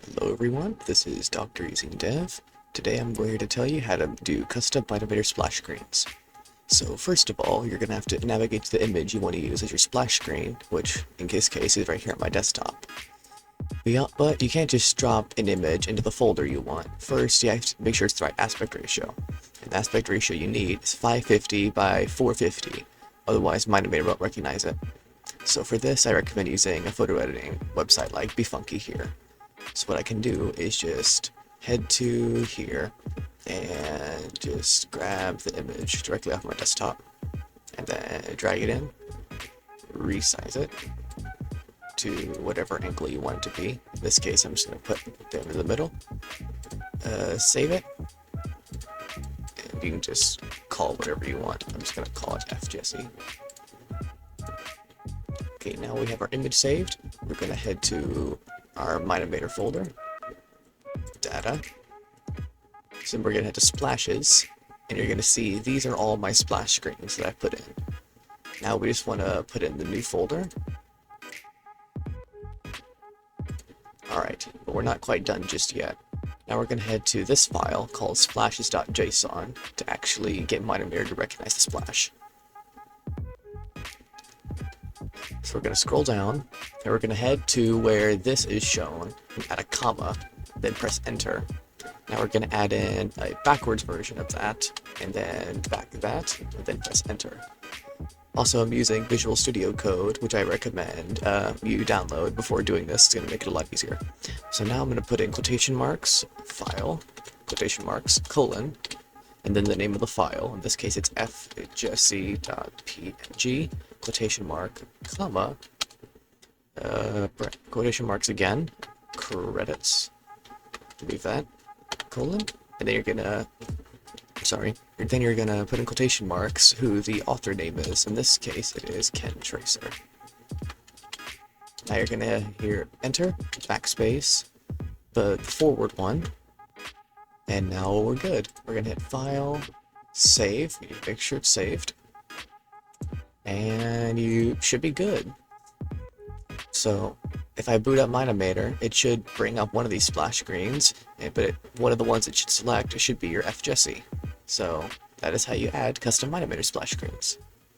Hello everyone, this is Dr. Using Dev. Today I'm going to tell you how to do custom Mine-Imator splash screens. So first of all, you're going to have to navigate to the image you want to use as your splash screen, which in this case is right here on my desktop. But you can't just drop an image into the folder you want. First, you have to make sure it's the right aspect ratio. And the aspect ratio you need is 550 by 450, otherwise Mine-Imator won't recognize it. So for this, I recommend using a photo editing website like BeFunky here. So what I can do is just head to here and just grab the image directly off my desktop and then drag it in, resize it to whatever angle you want it to be. In this case, I'm just going to put them in the middle, save it, and you can just call whatever you want. I'm just going to call it FJesse. Okay, now we have our image saved. We're going to head to our Mine-Imator folder, data. So we're going to head to splashes, and you're going to see these are all my splash screens that I put in. Now we just want to put in the new folder. Alright, but we're not quite done just yet. Now we're going to head to this file called splashes.json to actually get Mine-Imator to recognize the splash. So we're going to scroll down, and we're going to head to where this is shown, and add a comma, then press enter. Now we're going to add in a backwards version of that, and then back that, and then press enter. Also, I'm using Visual Studio Code, which I recommend you download before doing this. It's going to make it a lot easier. So now I'm going to put in quotation marks, file, quotation marks, colon, and then the name of the file. In this case, it's fjesse.png, quotation mark, comma, quotation marks again, credits, leave that, colon, and then you're gonna put in quotation marks who the author name is. In this case, it is Ken Tracer. Now you're gonna hear enter, backspace, the forward one, and now we're good. We're gonna hit file, save, you need to make sure it's saved, and you should be good. So if I boot up Mine-Imator, it should bring up one of these splash screens, but one of the ones it should select should be your FJesse. So that is how you add custom Mine-Imator splash screens.